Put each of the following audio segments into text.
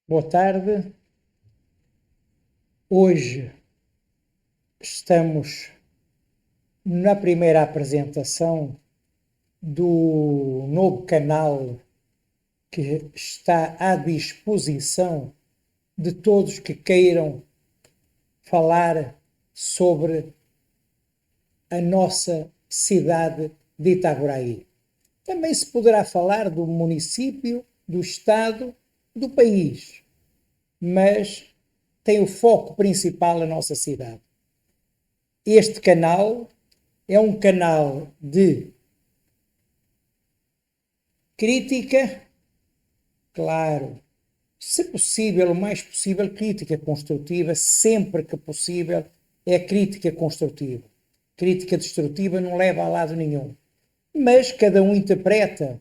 Boa tarde. Hoje estamos na primeira apresentação do novo canal que está à disposição de todos que queiram falar sobre a nossa cidade de Itaboraí. Também se poderá falar do município, do estado, do país, mas tem o foco principal a nossa cidade. Este canal é um canal de crítica, claro, se possível, o mais possível, crítica construtiva, sempre que possível, é crítica construtiva. Crítica destrutiva não leva a lado nenhum. Mas cada um interpreta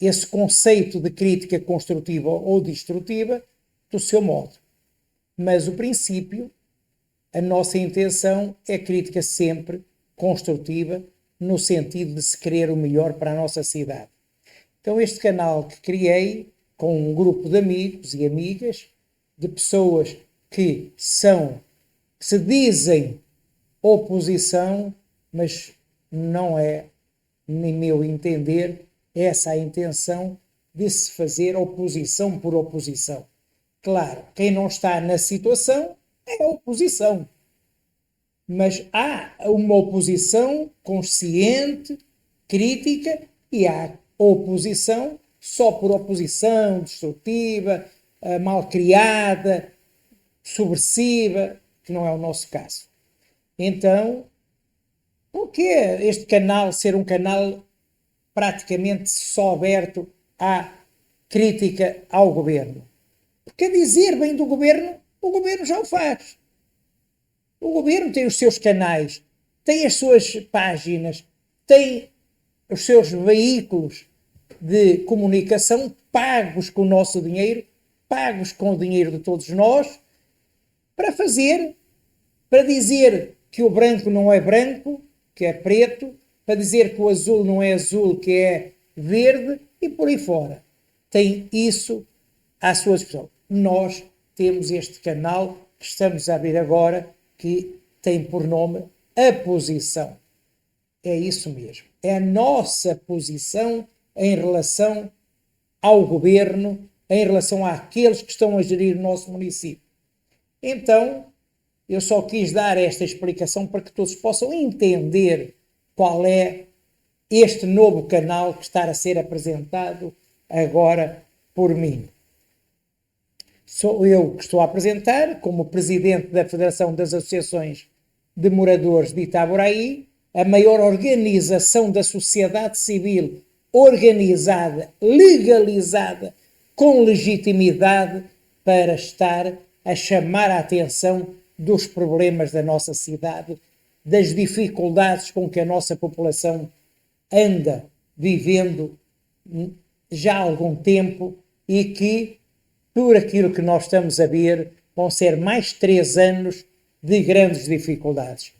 esse conceito de crítica construtiva ou destrutiva do seu modo. Mas o princípio, a nossa intenção é crítica sempre construtiva, no sentido de se querer o melhor para a nossa cidade. Então este canal que criei, com um grupo de amigos e amigas, de pessoas que se dizem oposição, mas não é, nem meu entender, essa a intenção de se fazer oposição por oposição. Claro, quem não está na situação é a oposição. Mas há uma oposição consciente, crítica, e há oposição só por oposição, destrutiva, malcriada, subversiva, que não é o nosso caso. Então, por que este canal ser um canal praticamente só aberto à crítica ao governo? Porque dizer bem do governo, o governo já o faz. O governo tem os seus canais, tem as suas páginas, tem os seus veículos de comunicação pagos com o nosso dinheiro, pagos com o dinheiro de todos nós, para dizer que o branco não é branco, que é preto, para dizer que o azul não é azul, que é verde, e por aí fora. Tem isso à sua disposição. Nós temos este canal que estamos a abrir agora, que tem por nome A Posição. É isso mesmo. É a nossa posição em relação ao governo, em relação àqueles que estão a gerir o nosso município. Então, eu só quis dar esta explicação para que todos possam entender qual é este novo canal que está a ser apresentado agora por mim. Sou eu que estou a apresentar, como presidente da Federação das Associações de Moradores de Itaboraí, a maior organização da sociedade civil organizada, legalizada, com legitimidade para estar a chamar a atenção dos problemas da nossa cidade, das dificuldades com que a nossa população anda vivendo já há algum tempo e que, por aquilo que nós estamos a ver, vão ser mais 3 anos de grandes dificuldades.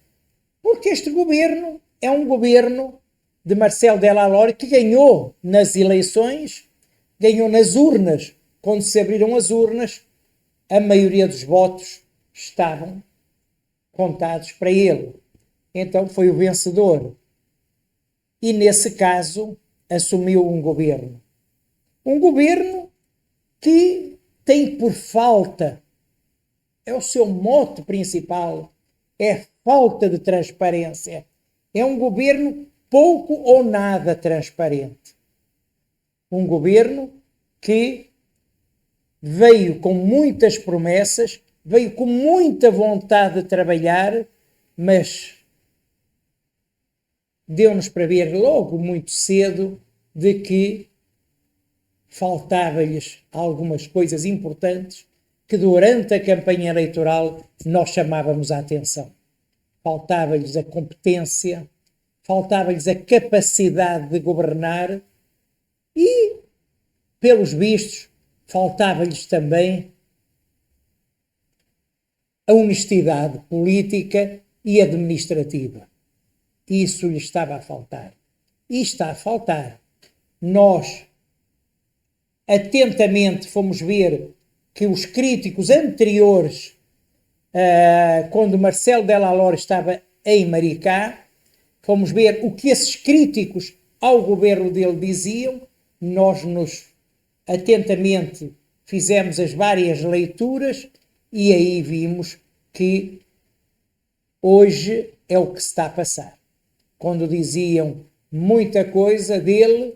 Porque este governo é um governo de Marcelo Delalore que ganhou nas eleições, ganhou nas urnas. Quando se abriram as urnas, a maioria dos votos estavam contados para ele. Então foi o vencedor. E nesse caso assumiu um governo. Um governo que tem por falta, é o seu mote principal, é falta de transparência. É um governo pouco ou nada transparente. Um governo que veio com muitas promessas, veio com muita vontade de trabalhar, mas deu-nos para ver logo muito cedo de que faltava-lhes algumas coisas importantes que durante a campanha eleitoral nós chamávamos a atenção. Faltava-lhes a competência, faltava-lhes a capacidade de governar e, pelos vistos, faltava-lhes também a honestidade política e administrativa. Isso lhe estava a faltar. E está a faltar. Nós atentamente fomos ver que os críticos anteriores, quando Marcelo Delalore estava em Maricá, fomos ver o que esses críticos ao governo dele diziam. Nós atentamente fizemos as várias leituras e aí vimos que hoje é o que se está a passar. Quando diziam muita coisa dele,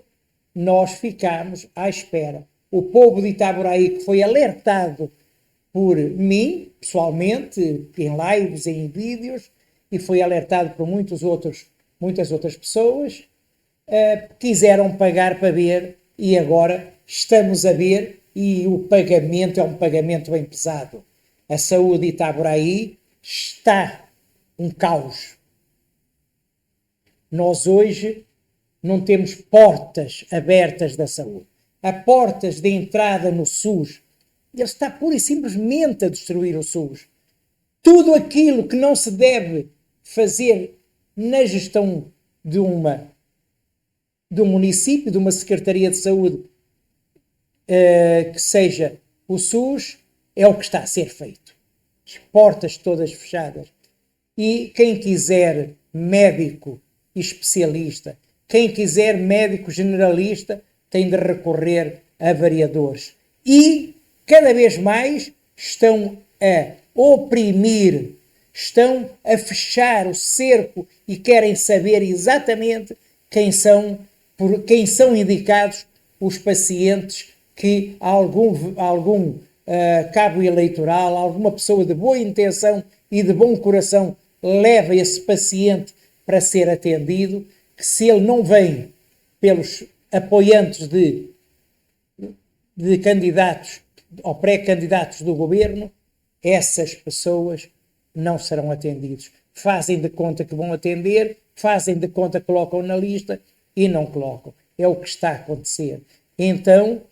nós ficámos à espera. O povo de Itaboraí, que foi alertado por mim, pessoalmente, em lives, em vídeos, e foi alertado por muitas outras pessoas, quiseram pagar para ver, e agora estamos a ver, e o pagamento é um pagamento bem pesado. A saúde de Itaboraí está um caos. Nós hoje não temos portas abertas da saúde. Há portas de entrada no SUS. Ele está pura e simplesmente a destruir o SUS. Tudo aquilo que não se deve fazer na gestão de um município, de uma Secretaria de Saúde, que seja o SUS, é o que está a ser feito. As portas todas fechadas. E quem quiser médico especialista, quem quiser médico generalista, tem de recorrer a vereadores. E, cada vez mais, estão a oprimir, estão a fechar o cerco e querem saber exatamente quem são indicados os pacientes que algum cabo eleitoral, alguma pessoa de boa intenção e de bom coração leva esse paciente para ser atendido, que se ele não vem pelos apoiantes de candidatos ou pré-candidatos do governo, essas pessoas não serão atendidos. Fazem de conta que vão atender, fazem de conta que colocam na lista e não colocam. É o que está a acontecer. Então,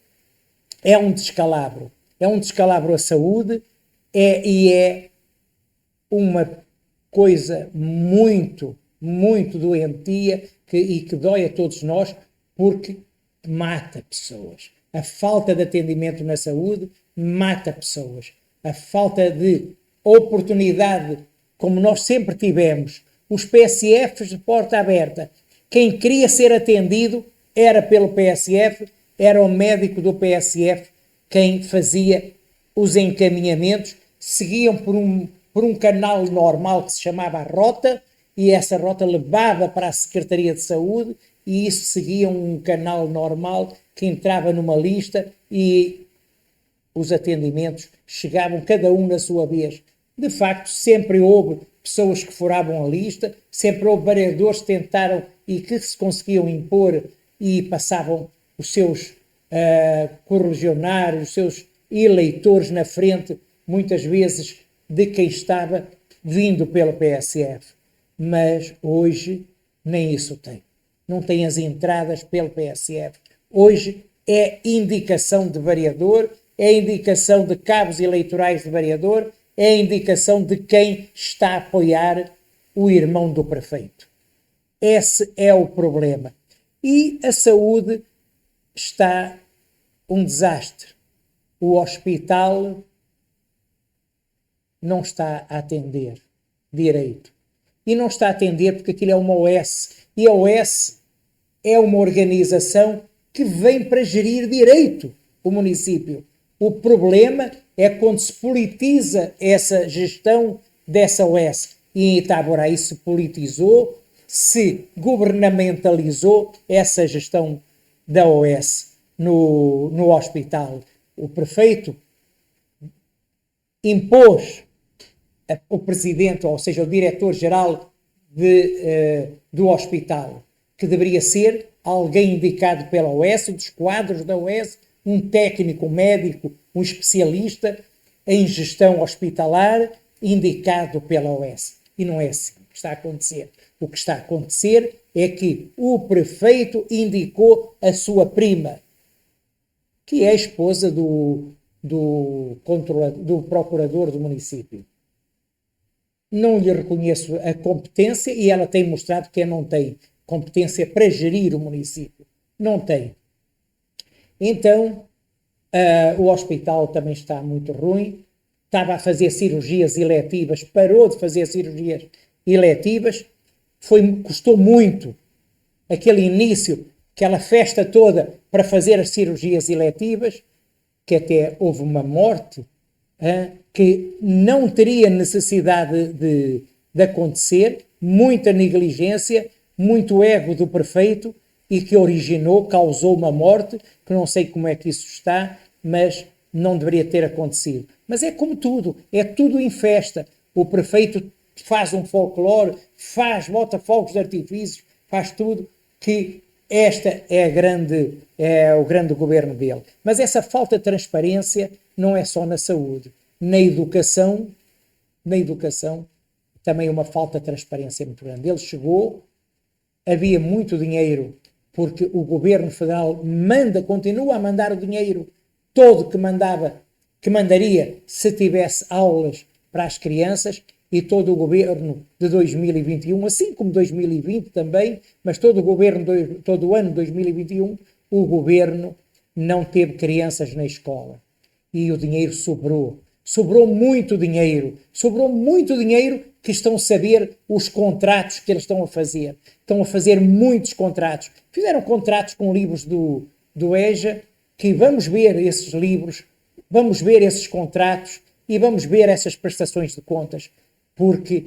é um descalabro. É um descalabro à saúde e é uma coisa muito, muito doentia e que dói a todos nós, porque mata pessoas. A falta de atendimento na saúde mata pessoas. A falta de oportunidade, como nós sempre tivemos, os PSFs de porta aberta. Quem queria ser atendido era pelo PSF, era o médico do PSF quem fazia os encaminhamentos, seguiam por um canal normal que se chamava a Rota, e essa rota levava para a Secretaria de Saúde, e isso seguia um canal normal que entrava numa lista e os atendimentos chegavam cada um na sua vez. De facto, sempre houve pessoas que furavam a lista, sempre houve vereadores que tentaram e que se conseguiam impor e passavam os seus correligionários, os seus eleitores na frente, muitas vezes de quem estava vindo pelo PSF. Mas hoje nem isso tem. Não tem as entradas pelo PSF. Hoje é indicação de vereador, é indicação de cabos eleitorais de vereador, é indicação de quem está a apoiar o irmão do prefeito. Esse é o problema. E a saúde está um desastre. O hospital não está a atender direito. E não está a atender porque aquilo é uma OS. E a OS é uma organização que vem para gerir direito o município. O problema é quando se politiza essa gestão dessa OS. E em Itaboraí se politizou, se governamentalizou essa gestão da OS no hospital. O prefeito impôs o presidente, ou seja, o diretor-geral do hospital, que deveria ser alguém indicado pela OS, dos quadros da OS, um técnico, um médico, um especialista em gestão hospitalar, indicado pela OS. E não é assim que está a acontecer. O que está a acontecer é que o prefeito indicou a sua prima, que é a esposa do procurador do município. Não lhe reconheço a competência e ela tem mostrado que não tem competência para gerir o município. Não tem. Então, O hospital também está muito ruim. Estava a fazer cirurgias eletivas, parou de fazer cirurgias eletivas. Custou muito aquele início, aquela festa toda para fazer as cirurgias eletivas, que até houve uma morte, que não teria necessidade de acontecer, muita negligência, muito ego do prefeito, e que causou uma morte, que não sei como é que isso está, mas não deveria ter acontecido. Mas é como tudo, é tudo em festa. O prefeito faz um folclore, bota fogos de artifícios, faz tudo, que esta é o grande governo dele. Mas essa falta de transparência não é só na saúde. Na educação também uma falta de transparência muito grande. Ele chegou, havia muito dinheiro, porque o governo federal continua a mandar o dinheiro todo que mandaria se tivesse aulas para as crianças, e todo o governo de 2021, assim como 2020 também, mas todo o ano de 2021, o governo não teve crianças na escola. E o dinheiro sobrou muito dinheiro que estão a saber os contratos que eles estão a fazer. Estão a fazer muitos contratos. Fizeram contratos com livros do EJA, que vamos ver esses livros, vamos ver esses contratos e vamos ver essas prestações de contas, porque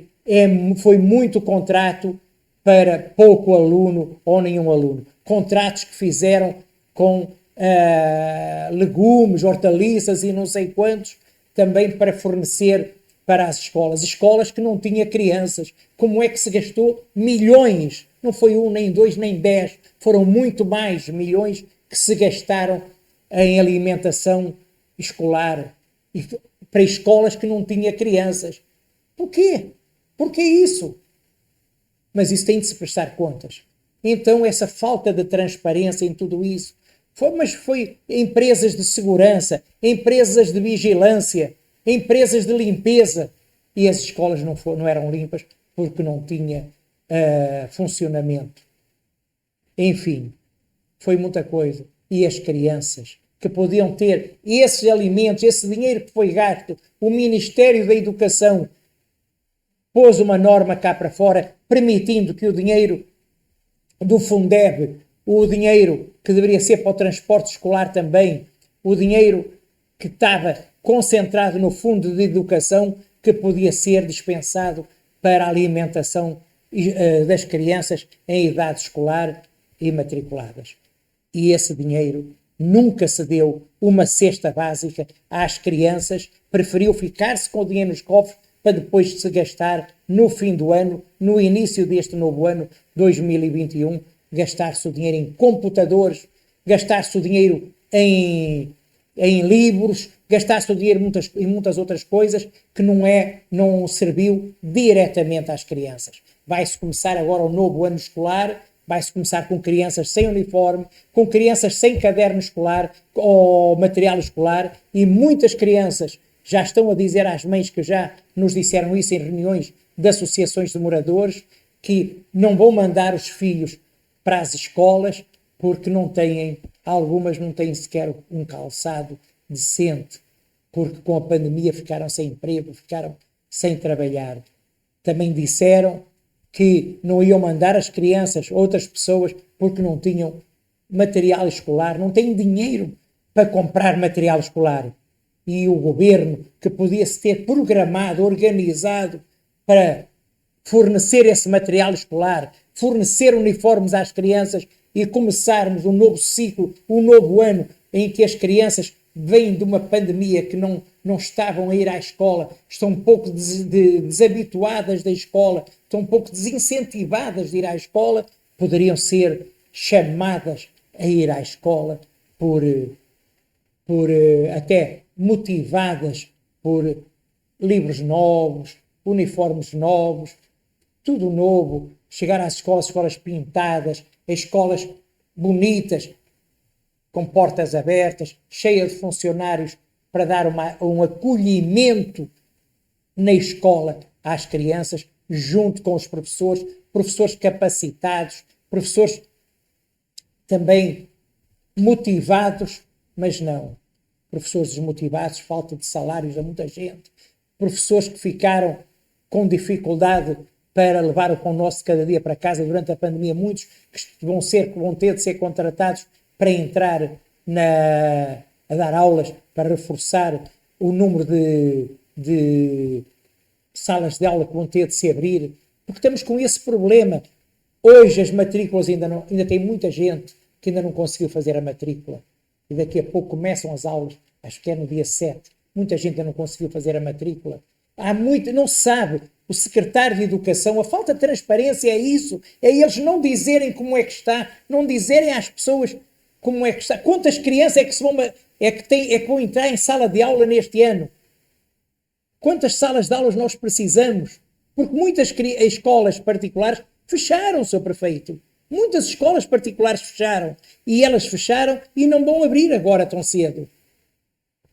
foi muito contrato para pouco aluno ou nenhum aluno. Contratos que fizeram com legumes, hortaliças e não sei quantos, também para fornecer para as escolas que não tinham crianças. Como é que se gastou milhões? Não foi 1, nem 2, nem 10, foram muito mais milhões que se gastaram em alimentação escolar, para escolas que não tinham crianças. Porquê? Porquê isso? Mas isso tem de se prestar contas. Então, essa falta de transparência em tudo isso, foi empresas de segurança, empresas de vigilância, empresas de limpeza, e as escolas não eram limpas porque não tinha funcionamento. Enfim, foi muita coisa. E as crianças que podiam ter esses alimentos, esse dinheiro que foi gasto, o Ministério da Educação pôs uma norma cá para fora, permitindo que o dinheiro do Fundeb, o dinheiro que deveria ser para o transporte escolar também, o dinheiro que estava concentrado no Fundo de Educação, que podia ser dispensado para a alimentação das crianças em idade escolar e matriculadas. E esse dinheiro nunca se deu uma cesta básica às crianças, preferiu ficar-se com o dinheiro nos cofres para depois se gastar no fim do ano, no início deste novo ano, 2021, gastar-se o dinheiro em computadores, gastar-se o dinheiro em livros, gastar-se o dinheiro em muitas outras coisas que não serviu diretamente às crianças. Vai-se começar agora o novo ano escolar, vai-se começar com crianças sem uniforme, com crianças sem caderno escolar ou material escolar, e muitas crianças já estão a dizer às mães, que já nos disseram isso em reuniões de associações de moradores, que não vão mandar os filhos para as escolas porque algumas não têm sequer um calçado decente, porque com a pandemia ficaram sem emprego, ficaram sem trabalhar. Também disseram que não iam mandar as crianças, outras pessoas, porque não tinham material escolar, não têm dinheiro para comprar material escolar. E o governo, que podia-se ter programado, organizado para fornecer esse material escolar, fornecer uniformes às crianças e começarmos um novo ciclo, um novo ano em que as crianças vêm de uma pandemia, que não estavam a ir à escola, estão um pouco desabituadas da escola, estão um pouco desincentivadas de ir à escola, poderiam ser chamadas a ir à escola até motivadas por livros novos, uniformes novos, tudo novo, chegar às escolas pintadas, escolas bonitas, com portas abertas, cheias de funcionários para dar um acolhimento na escola às crianças, junto com os professores capacitados, professores também motivados, mas não. professores desmotivados, falta de salários a muita gente, professores que ficaram com dificuldade para levar o pão nosso de cada dia para casa durante a pandemia, muitos que vão ter de ser contratados para entrar a dar aulas, para reforçar o número de salas de aula que vão ter de se abrir, porque estamos com esse problema. Hoje as matrículas ainda tem muita gente que ainda não conseguiu fazer a matrícula, e daqui a pouco começam as aulas, acho que é no dia 7, muita gente ainda não conseguiu fazer a matrícula. Não sabe, o secretário de Educação, a falta de transparência é isso, é eles não dizerem como é que está, não dizerem às pessoas como é que está, quantas crianças que vão entrar em sala de aula neste ano, quantas salas de aulas nós precisamos, porque muitas escolas particulares fecharam, Sr. Prefeito, muitas escolas particulares fecharam, e elas fecharam e não vão abrir agora tão cedo.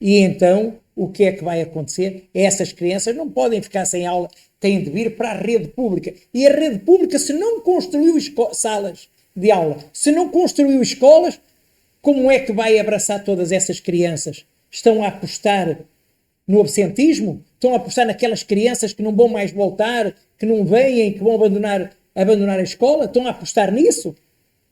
E então, o que é que vai acontecer? Essas crianças não podem ficar sem aula, têm de vir para a rede pública. E a rede pública, se não construiu salas de aula, se não construiu escolas, como é que vai abraçar todas essas crianças? Estão a apostar no absentismo? Estão a apostar naquelas crianças que não vão mais voltar, que não vêm, que vão abandonar a escola? Estão a apostar nisso?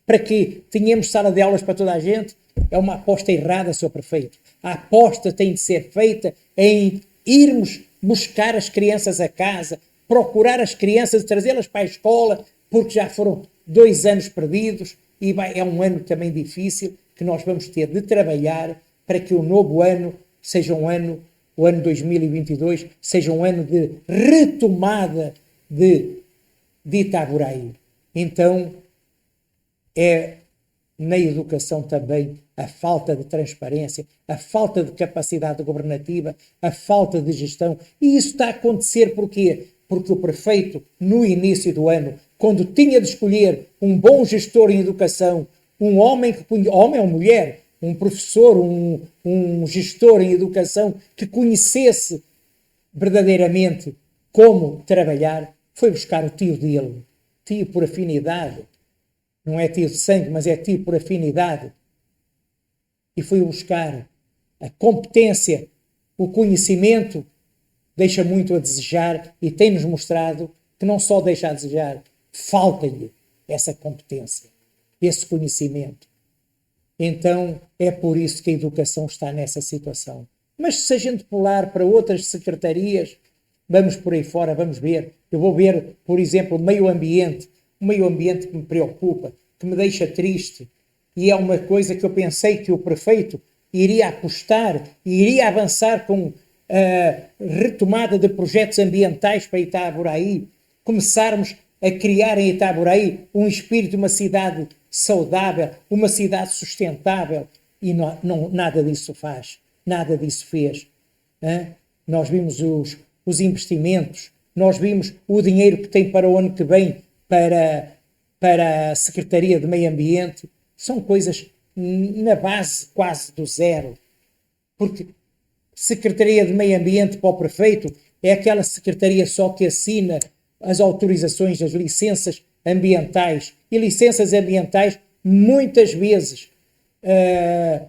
Para que tenhamos sala de aulas para toda a gente? É uma aposta errada, Sr. Prefeito. A aposta tem de ser feita em irmos buscar as crianças a casa, procurar as crianças, trazê-las para a escola, porque já foram 2 anos perdidos e é um ano também difícil que nós vamos ter de trabalhar para que o novo ano seja o ano 2022, seja um ano de retomada de Itaboraí. Então, é na educação também a falta de transparência, a falta de capacidade governativa, a falta de gestão. E isso está a acontecer porquê? Porque o prefeito, no início do ano, quando tinha de escolher um bom gestor em educação, um homem ou mulher, um professor, um gestor em educação que conhecesse verdadeiramente como trabalhar, foi buscar o tio dele, tio por afinidade. Não é tio de sangue, mas é tio por afinidade. E foi buscar a competência, o conhecimento, deixa muito a desejar e tem-nos mostrado que não só deixa a desejar, falta-lhe essa competência, esse conhecimento. Então, é por isso que a educação está nessa situação. Mas se a gente pular para outras secretarias, vamos por aí fora, vamos ver. Eu vou ver, por exemplo, o meio ambiente que me preocupa, que me deixa triste, e é uma coisa que eu pensei que o prefeito iria apostar e iria avançar com a retomada de projetos ambientais para Itaboraí, começarmos a criar em Itaboraí um espírito, uma cidade saudável, uma cidade sustentável, e nada disso faz, nada disso fez. Nós vimos os investimentos, nós vimos o dinheiro que tem para o ano que vem para a Secretaria de Meio Ambiente, são coisas na base quase do zero, porque Secretaria de Meio Ambiente para o prefeito é aquela secretaria só que assina as autorizações, as licenças ambientais, e licenças ambientais muitas vezes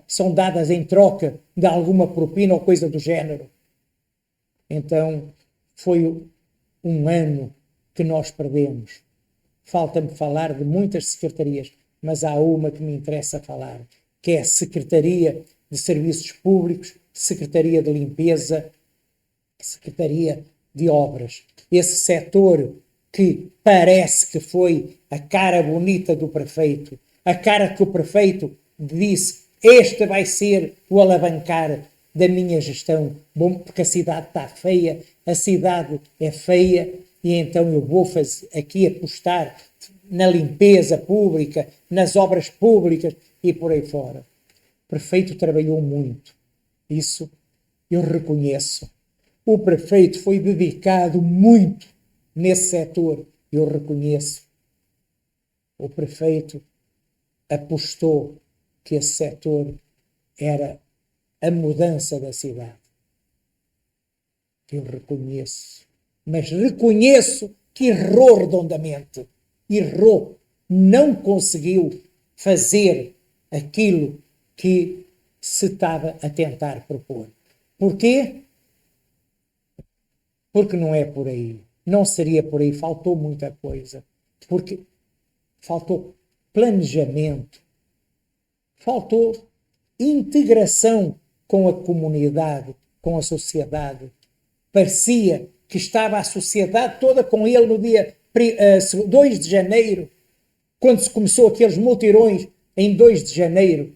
são dadas em troca de alguma propina ou coisa do género. Então foi um ano que nós perdemos. Falta-me falar de muitas secretarias, mas há uma que me interessa falar, que é a Secretaria de Serviços Públicos, Secretaria de Limpeza, Secretaria de Obras. Esse setor que parece que foi a cara bonita do prefeito, a cara que o prefeito disse, este vai ser o alavancar da minha gestão, bom, porque a cidade está feia, a cidade é feia, e então eu vou aqui apostar na limpeza pública, nas obras públicas e por aí fora. O prefeito trabalhou muito, isso eu reconheço. O prefeito foi dedicado muito nesse setor, eu reconheço. O prefeito apostou que esse setor era a mudança da cidade. Eu reconheço. Mas reconheço que errou redondamente. Errou. Não conseguiu fazer aquilo que se estava a tentar propor. Porquê? Porque não é por aí. Não seria por aí. Faltou muita coisa. Porque faltou planejamento. Faltou integração com a comunidade, com a sociedade. Parecia que estava a sociedade toda com ele no dia 2 de janeiro, quando se começou aqueles multirões em 2 de janeiro.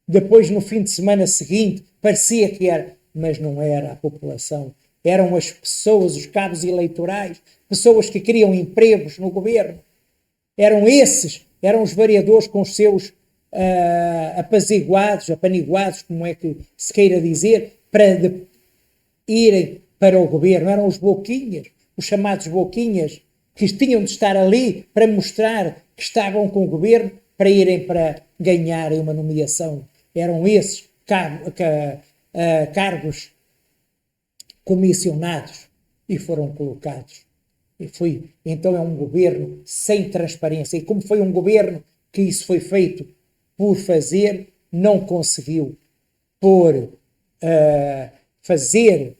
Depois, no fim de semana seguinte, parecia que era, mas não era a população. Eram as pessoas, os cabos eleitorais, pessoas que queriam empregos no governo. Eram esses, eram os vereadores com os seus apaziguados, apaniguados, como é que se queira dizer, para irem para o governo. Eram os boquinhas, os chamados boquinhas, que tinham de estar ali para mostrar que estavam com o governo, para irem para ganharem uma nomeação. Eram esses cargos comissionados e foram colocados. Então é um governo sem transparência. E como foi um governo que isso foi feito por fazer, não conseguiu fazer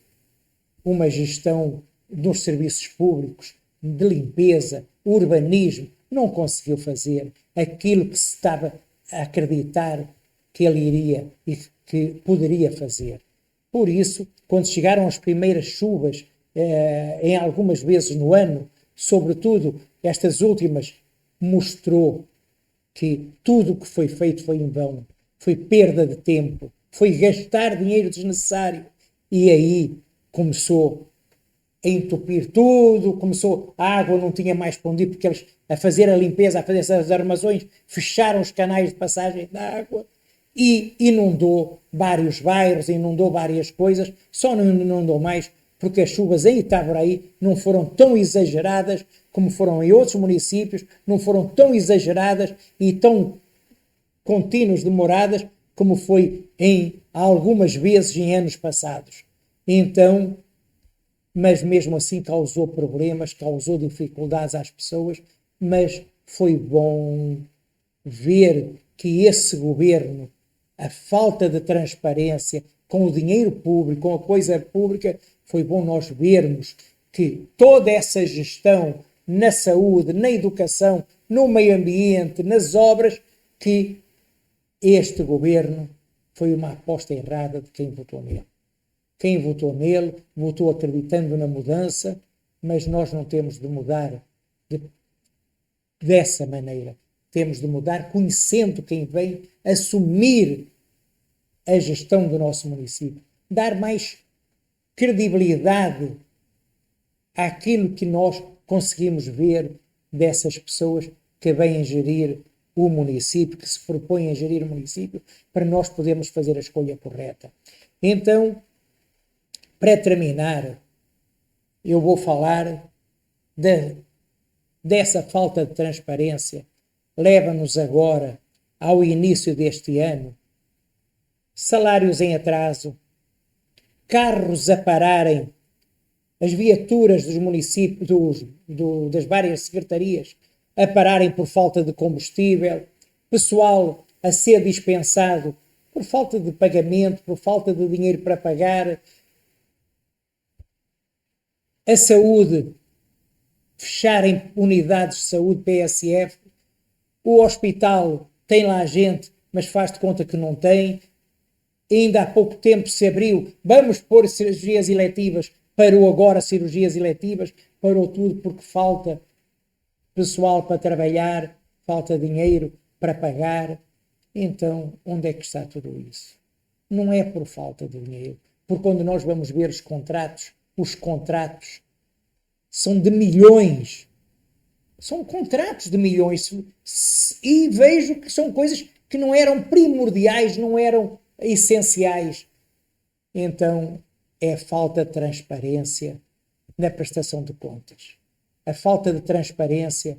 uma gestão dos serviços públicos, de limpeza, urbanismo, não conseguiu fazer aquilo que se estava a acreditar que ele iria e que poderia fazer. Por isso, quando chegaram as primeiras chuvas, em algumas vezes no ano, sobretudo estas últimas, mostrou que tudo o que foi feito foi em vão, foi perda de tempo, foi gastar dinheiro desnecessário. E aí começou a entupir tudo, a água não tinha mais para onde ir, porque eles, a fazer a limpeza, a fazer essas armações, fecharam os canais de passagem da água e inundou vários bairros, inundou várias coisas, só não inundou mais porque as chuvas em Itaboraí não foram tão exageradas como foram em outros municípios, não foram tão exageradas e tão contínuas, demoradas, como foi em algumas vezes em anos passados. Então, mas mesmo assim causou problemas, causou dificuldades às pessoas, mas foi bom ver que esse governo, a falta de transparência com o dinheiro público, com a coisa pública, foi bom nós vermos que toda essa gestão na saúde, na educação, no meio ambiente, nas obras, que este governo foi uma aposta errada de quem votou nele. Quem votou nele, votou acreditando na mudança, mas nós não temos de mudar dessa maneira. Temos de mudar conhecendo quem vem assumir a gestão do nosso município. Dar mais credibilidade àquilo que nós conseguimos ver dessas pessoas que vêm gerir o município, que se propõem a gerir o município, para nós podermos fazer a escolha correta. Então, para terminar, eu vou falar dessa falta de transparência. Leva-nos agora ao início deste ano, salários em atraso, carros a pararem, as viaturas dos municípios, das várias secretarias a pararem por falta de combustível, pessoal a ser dispensado por falta de pagamento, por falta de dinheiro para pagar, a saúde, fecharem unidades de saúde PSF, o hospital tem lá gente, mas faz de conta que não tem. Ainda há pouco tempo se abriu, vamos pôr cirurgias eletivas, parou agora cirurgias eletivas, parou tudo porque falta pessoal para trabalhar, falta dinheiro para pagar. Então, onde é que está tudo isso? Não é por falta de dinheiro, porque quando nós vamos ver os contratos são de milhões. São contratos de milhões. E vejo que são coisas que não eram primordiais, não eram essenciais. Então, é a falta de transparência na prestação de contas. A falta de transparência,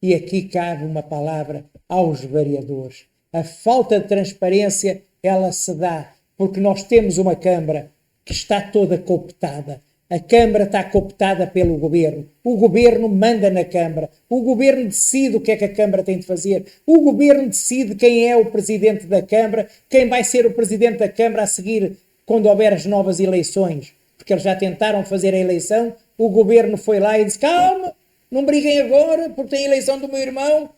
e aqui cabe uma palavra aos vereadores. A falta de transparência, ela se dá porque nós temos uma Câmara que está toda cooptada. A Câmara está cooptada pelo Governo. O Governo manda na Câmara. O Governo decide o que é que a Câmara tem de fazer. O Governo decide quem é o Presidente da Câmara, quem vai ser o Presidente da Câmara a seguir quando houver as novas eleições. Porque eles já tentaram fazer a eleição, o Governo foi lá e disse, calma, não briguem agora, porque tem a eleição do meu irmão,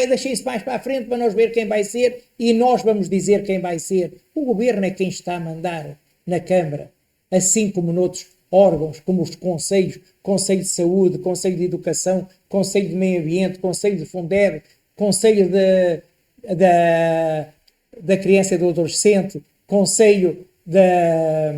deixem isso mais para a frente para nós ver quem vai ser e nós vamos dizer quem vai ser. O Governo é quem está a mandar na Câmara, assim como noutros órgãos, como os conselhos, Conselho de Saúde, Conselho de Educação, Conselho de Meio Ambiente, Conselho de Fundeb, Conselho da Criança e do Adolescente, Conselho da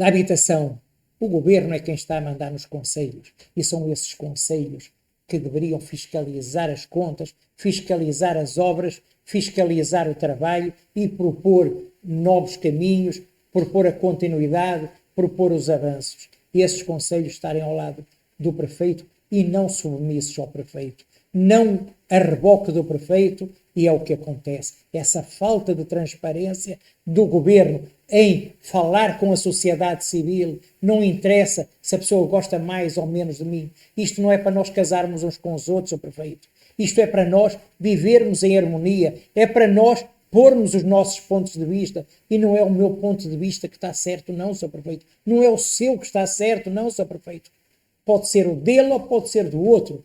Habitação. O Governo é quem está a mandar nos conselhos e são esses conselhos que deveriam fiscalizar as contas, fiscalizar as obras, fiscalizar o trabalho e propor novos caminhos, propor a continuidade, propor os avanços. E esses conselhos estarem ao lado do prefeito e não submissos ao prefeito. Não a reboque do prefeito, e é o que acontece. Essa falta de transparência do governo em falar com a sociedade civil, não interessa se a pessoa gosta mais ou menos de mim. Isto não é para nós casarmos uns com os outros, o prefeito. Isto é para nós vivermos em harmonia, é para nós pormos os nossos pontos de vista, e não é o meu ponto de vista que está certo, não, Sr. Prefeito. Não é o seu que está certo, não, Sr. Prefeito. Pode ser o dele ou pode ser do outro.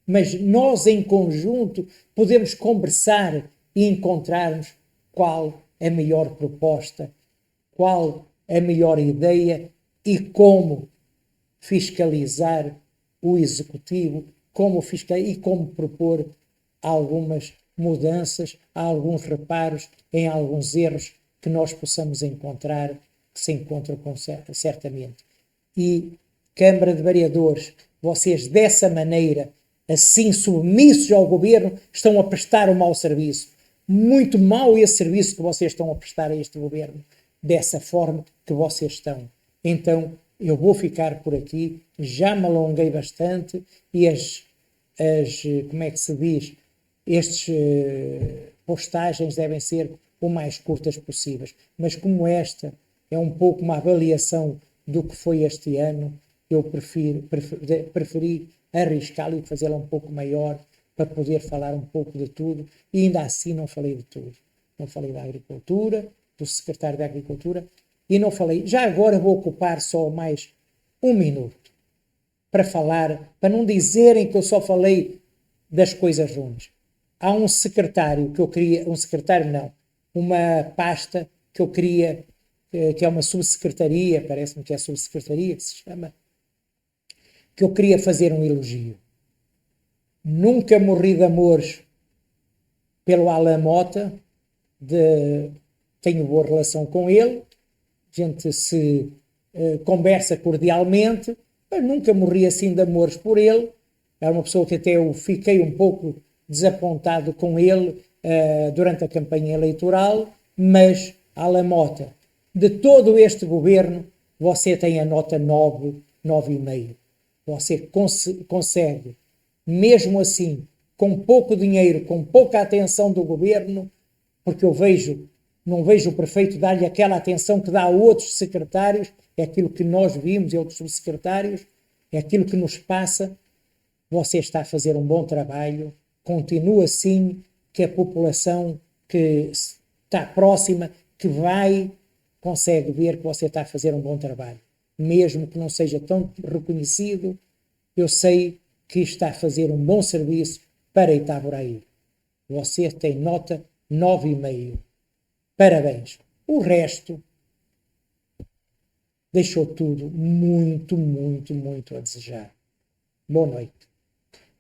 Mas nós, em conjunto, podemos conversar e encontrarmos qual a melhor proposta, qual a melhor ideia e como fiscalizar o Executivo, e como propor algumas mudanças, alguns reparos em alguns erros que nós possamos encontrar, que se encontram certamente. E, Câmara de Vereadores, vocês dessa maneira, assim submissos ao governo, estão a prestar um mau serviço. Muito mau esse serviço que vocês estão a prestar a este governo, dessa forma que vocês estão. Então, eu vou ficar por aqui, já me alonguei bastante e como é que se diz, estes postagens devem ser o mais curtas possíveis. Mas como esta é um pouco uma avaliação do que foi este ano, eu preferi arriscá-la e fazê-la um pouco maior para poder falar um pouco de tudo, e ainda assim não falei de tudo. Não falei da agricultura, do secretário da Agricultura, e não falei, já agora vou ocupar só mais um minuto para falar, para não dizerem que eu só falei das coisas ruins. Há um secretário que eu queria, uma pasta que eu queria, que é uma subsecretaria, parece-me que é a subsecretaria que se chama, que eu queria fazer um elogio. Nunca morri de amores pelo Alan Mota, tenho boa relação com ele, a gente se conversa cordialmente, mas nunca morri assim de amores por ele. Era uma pessoa que até eu fiquei um pouco desapontado com ele durante a campanha eleitoral, mas, Alan Mota, de todo este governo, você tem a nota 9, 9,5. Você consegue, mesmo assim, com pouco dinheiro, com pouca atenção do governo, porque não vejo o prefeito dar-lhe aquela atenção que dá a outros secretários, é aquilo que nós vimos, e outros subsecretários, é aquilo que nos passa. Você está a fazer um bom trabalho, continua assim, que a população que está próxima, que consegue ver que você está a fazer um bom trabalho. Mesmo que não seja tão reconhecido, eu sei que está a fazer um bom serviço para Itaboraí. Você tem nota 9,5. Parabéns. O resto deixou tudo muito, muito, muito a desejar. Boa noite.